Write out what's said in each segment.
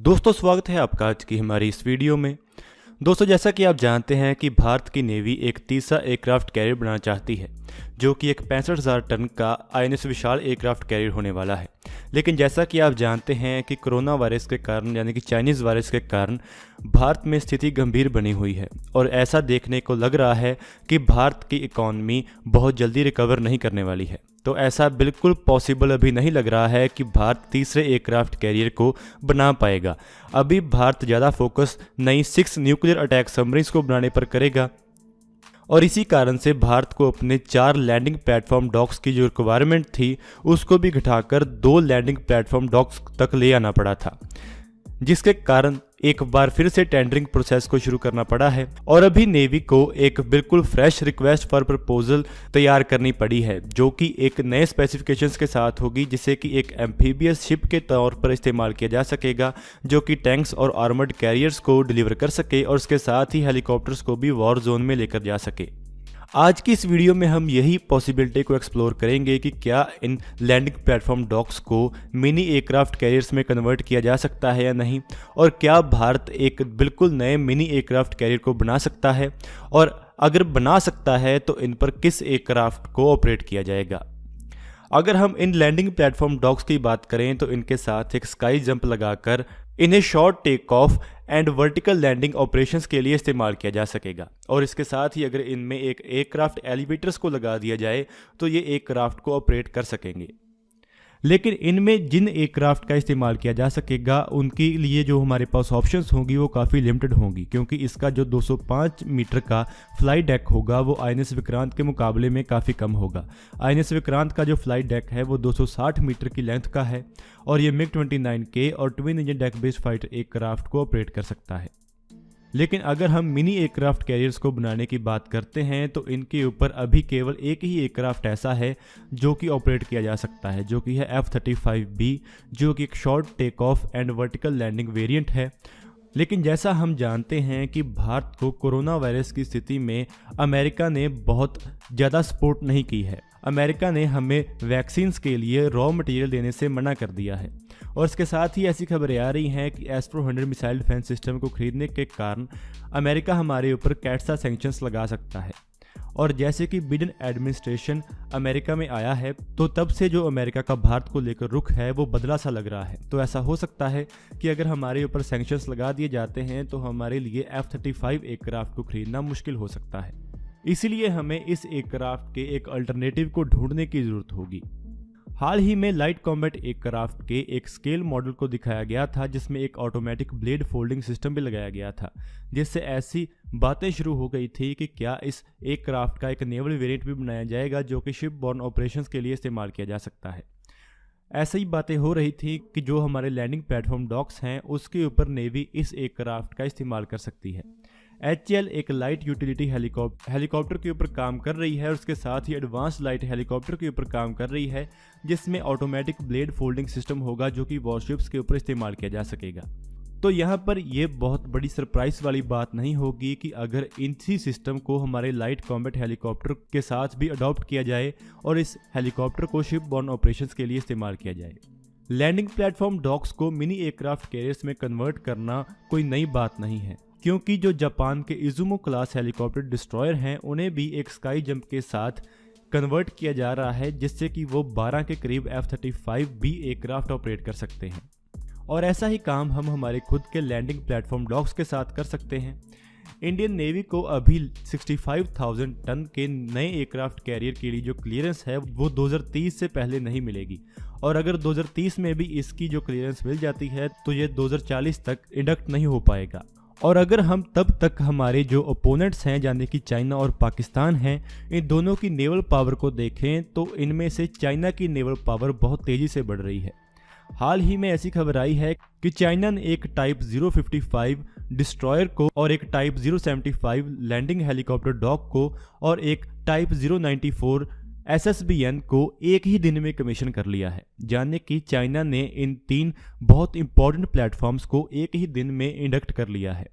दोस्तों स्वागत है आपका आज की हमारी इस वीडियो में। दोस्तों जैसा कि आप जानते हैं कि भारत की नेवी एक तीसरा एयरक्राफ्ट कैरियर बनाना चाहती है जो कि एक 65,000 टन का आईएनएस विशाल एयरक्राफ्ट कैरियर होने वाला है। लेकिन जैसा कि आप जानते हैं कि कोरोना वायरस के कारण यानी कि चाइनीज़ वायरस के कारण भारत में स्थिति गंभीर बनी हुई है और ऐसा देखने को लग रहा है कि भारत की इकॉनमी बहुत जल्दी रिकवर नहीं करने वाली है। तो ऐसा बिल्कुल पॉसिबल अभी नहीं लग रहा है कि भारत तीसरे एयरक्राफ्ट कैरियर को बना पाएगा। अभी भारत ज़्यादा फोकस नई 6 न्यूक्लियर अटैक सबमरीन्स को बनाने पर करेगा और इसी कारण से भारत को अपने 4 लैंडिंग प्लेटफॉर्म डॉक्स की जो रिक्वायरमेंट थी उसको भी घटाकर 2 लैंडिंग प्लेटफॉर्म डॉक्स तक ले आना पड़ा था, जिसके कारण एक बार फिर से टेंडरिंग प्रोसेस को शुरू करना पड़ा है। और अभी नेवी को एक बिल्कुल फ्रेश रिक्वेस्ट फॉर प्रपोजल तैयार करनी पड़ी है जो कि एक नए स्पेसिफिकेशंस के साथ होगी, जिसे कि एक एम्फीबियस शिप के तौर पर इस्तेमाल किया जा सकेगा जो कि टैंक्स और आर्मर्ड कैरियर्स को डिलीवर कर सके और उसके साथ ही हेलीकॉप्टर्स को भी वॉर जोन में लेकर जा सके। आज की इस वीडियो में हम यही पॉसिबिलिटी को एक्सप्लोर करेंगे कि क्या इन लैंडिंग प्लेटफॉर्म डॉक्स को मिनी एयरक्राफ्ट कैरियर्स में कन्वर्ट किया जा सकता है या नहीं, और क्या भारत एक बिल्कुल नए मिनी एयरक्राफ्ट कैरियर को बना सकता है, और अगर बना सकता है तो इन पर किस एयरक्राफ्ट को ऑपरेट किया जाएगा। अगर हम इन लैंडिंग प्लेटफॉर्म डॉक्स की बात करें तो इनके साथ एक स्काई जंप लगाकर इन्हें short take off and vertical landing operations के लिए इस्तेमाल किया जा सकेगा। और इसके साथ ही अगर इनमें एक एयरक्राफ्ट एलिवेटर्स को लगा दिया जाए तो ये एयरक्राफ्ट को ऑपरेट कर सकेंगे। लेकिन इनमें जिन एयरक्राफ्ट का इस्तेमाल किया जा सकेगा उनके लिए जो हमारे पास ऑप्शंस होंगी वो काफ़ी लिमिटेड होंगी, क्योंकि इसका जो 205 मीटर का फ्लाई डेक होगा वो आईएनएस विक्रांत के मुकाबले में काफ़ी कम होगा। आईएनएस विक्रांत का जो फ्लाई डेक है वो 260 मीटर की लेंथ का है और ये MiG-29K और twin engine deck based fighter aircraft को ऑपरेट कर सकता है। लेकिन अगर हम मिनी एयरक्राफ्ट कैरियर्स को बनाने की बात करते हैं तो इनके ऊपर अभी केवल एक ही एयरक्राफ्ट ऐसा है जो कि ऑपरेट किया जा सकता है, जो कि है F-35B, जो कि एक short take off and vertical landing variant है। लेकिन जैसा हम जानते हैं कि भारत को कोरोना वायरस की स्थिति में अमेरिका ने बहुत ज़्यादा सपोर्ट नहीं की है। अमेरिका ने हमें वैक्सीन्स के लिए रॉ मटेरियल देने से मना कर दिया है और इसके साथ ही ऐसी खबरें आ रही हैं कि S-400 मिसाइल डिफेंस सिस्टम को खरीदने के कारण अमेरिका हमारे ऊपर कैटसा सैंक्शंस लगा सकता है। और जैसे कि बिडेन एडमिनिस्ट्रेशन अमेरिका में आया है तो तब से जो अमेरिका का भारत को लेकर रुख है वो बदला सा लग रहा है। तो ऐसा हो सकता है कि अगर हमारे ऊपर सैंक्शंस लगा दिए जाते हैं तो हमारे लिए F-35 एयरक्राफ्ट को खरीदना मुश्किल हो सकता है। इसीलिए हमें इस एयरक्राफ्ट के एक अल्टरनेटिव को ढूंढने की ज़रूरत होगी। हाल ही में लाइट कॉम्बैट एयरक्राफ्ट के एक स्केल मॉडल को दिखाया गया था जिसमें एक ऑटोमेटिक ब्लेड फोल्डिंग सिस्टम भी लगाया गया था, जिससे ऐसी बातें शुरू हो गई थी कि क्या इस एयरक्राफ्ट का एक नेवल वेरिएंट भी बनाया जाएगा जो कि शिप बॉर्न ऑपरेशंस के लिए इस्तेमाल किया जा सकता है। ऐसी ही बातें हो रही थी कि जो हमारे लैंडिंग प्लेटफॉर्म डॉक्स हैं उसके ऊपर नेवी इस एयरक्राफ्ट का इस्तेमाल कर सकती है। HAL एक लाइट यूटिलिटी हेलीकॉप्टर के ऊपर काम कर रही है और उसके साथ ही एडवांस लाइट हेलीकॉप्टर के ऊपर काम कर रही है जिसमें ऑटोमेटिक ब्लेड फोल्डिंग सिस्टम होगा जो कि वॉरशिप्स के ऊपर इस्तेमाल किया जा सकेगा। तो यहाँ पर यह बहुत बड़ी सरप्राइज वाली बात नहीं होगी कि अगर इसी सिस्टम को हमारे लाइट कॉम्बैट हेलीकॉप्टर के साथ भी अडॉप्ट किया जाए और इस हेलीकॉप्टर को शिप बॉर्न ऑपरेशंस के लिए इस्तेमाल किया जाए। लैंडिंग प्लेटफॉर्म डॉक्स को मिनी एयरक्राफ्ट कैरियर्स में कन्वर्ट करना कोई नई बात नहीं है, क्योंकि जो जापान के इजुमो क्लास हेलीकॉप्टर डिस्ट्रॉयर हैं उन्हें भी एक स्काई जंप के साथ कन्वर्ट किया जा रहा है जिससे कि वो 12 के करीब F-35B एयरक्राफ्ट ऑपरेट कर सकते हैं। और ऐसा ही काम हम हमारे खुद के लैंडिंग प्लेटफॉर्म डॉक्स के साथ कर सकते हैं। इंडियन नेवी को अभी 65,000 टन के नए एयरक्राफ्ट कैरियर के लिए जो क्लियरेंस है वो 2030 से पहले नहीं मिलेगी, और अगर 2030 में भी इसकी जो क्लियरेंस मिल जाती है तो ये 2040 तक इंडक्ट नहीं हो पाएगा। और अगर हम तब तक हमारे जो ओपोनेंट्स हैं यानी कि चाइना और पाकिस्तान हैं, इन दोनों की नेवल पावर को देखें तो इनमें से चाइना की नेवल पावर बहुत तेज़ी से बढ़ रही है। हाल ही में ऐसी खबर आई है कि चाइना ने एक टाइप 055 डिस्ट्रॉयर को और एक टाइप 075 लैंडिंग हेलीकॉप्टर डॉक को और एक टाइप 094 SSBN को एक ही दिन में कमीशन कर लिया है, यानी कि चाइना ने इन 3 बहुत इंपॉर्टेंट प्लेटफॉर्म्स को एक ही दिन में इंडक्ट कर लिया है।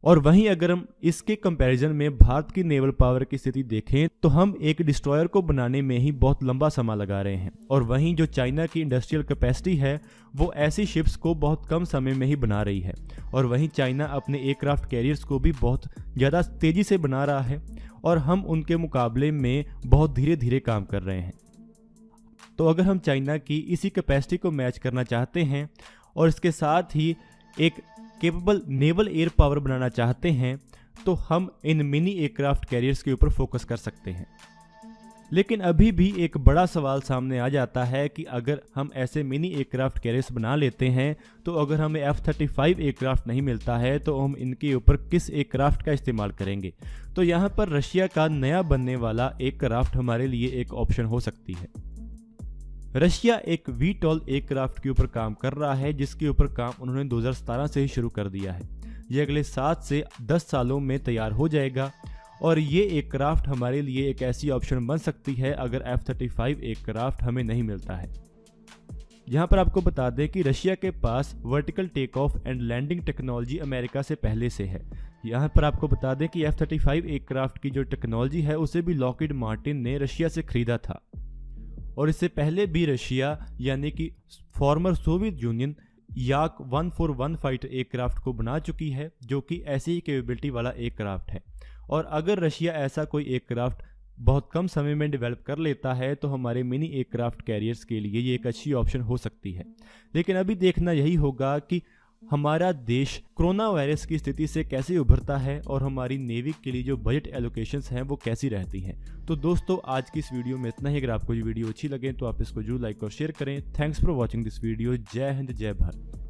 और वहीं अगर हम इसके कंपैरिजन में भारत की नेवल पावर की स्थिति देखें तो हम एक डिस्ट्रॉयर को बनाने में ही बहुत लंबा समय लगा रहे हैं, और वहीं जो चाइना की इंडस्ट्रियल कैपेसिटी है वो ऐसी शिप्स को बहुत कम समय में ही बना रही है। और वहीं चाइना अपने एयरक्राफ्ट कैरियर्स को भी बहुत ज़्यादा तेज़ी से बना रहा है और हम उनके मुकाबले में बहुत धीरे धीरे काम कर रहे हैं। तो अगर हम चाइना की इसी कैपेसिटी को मैच करना चाहते हैं और इसके साथ ही एक केपेबल नेवल एयर पावर बनाना चाहते हैं तो हम इन मिनी एयरक्राफ्ट कैरियर्स के ऊपर फोकस कर सकते हैं। लेकिन अभी भी एक बड़ा सवाल सामने आ जाता है कि अगर हम ऐसे मिनी एयरक्राफ्ट कैरियर्स बना लेते हैं तो अगर हमें F-35 एयरक्राफ्ट नहीं मिलता है तो हम इनके ऊपर किस एयरक्राफ्ट का इस्तेमाल करेंगे। तो यहाँ पर रशिया का नया बनने वाला एयरक्राफ्ट हमारे लिए एक ऑप्शन हो सकती है। रशिया एक VTOL एयरक्राफ्ट के ऊपर काम कर रहा है, जिसके ऊपर काम उन्होंने 2017 से ही शुरू कर दिया है। ये अगले 7 से 10 सालों में तैयार हो जाएगा और ये एयरक्राफ्ट हमारे लिए एक ऐसी ऑप्शन बन सकती है अगर F-35 एयरक्राफ्ट हमें नहीं मिलता है। यहाँ पर आपको बता दें कि रशिया के पास vertical take off and landing technology America से पहले से है। यहाँ पर आपको बता दें कि F-35 एयरक्राफ्ट की जो टेक्नोलॉजी है उसे भी लॉकहीड मार्टिन ने रशिया से खरीदा था, और इससे पहले भी रशिया यानी कि फॉर्मर सोवियत यूनियन याक 141 फाइटर एयरक्राफ्ट को बना चुकी है, जो कि ऐसी ही कैपेबिलिटी वाला एयरक्राफ्ट है। और अगर रशिया ऐसा कोई एयरक्राफ्ट बहुत कम समय में डेवलप कर लेता है तो हमारे मिनी एयरक्राफ्ट कैरियर्स के लिए ये एक अच्छी ऑप्शन हो सकती है। लेकिन अभी देखना यही होगा कि हमारा देश कोरोना वायरस की स्थिति से कैसे उभरता है और हमारी नेवी के लिए जो बजट एलोकेशंस हैं वो कैसी रहती हैं। तो दोस्तों आज की इस वीडियो में इतना ही। अगर आपको ये वीडियो अच्छी लगे तो आप इसको जरूर लाइक और शेयर करें। Thanks for watching this video. जय हिंद, जय भारत।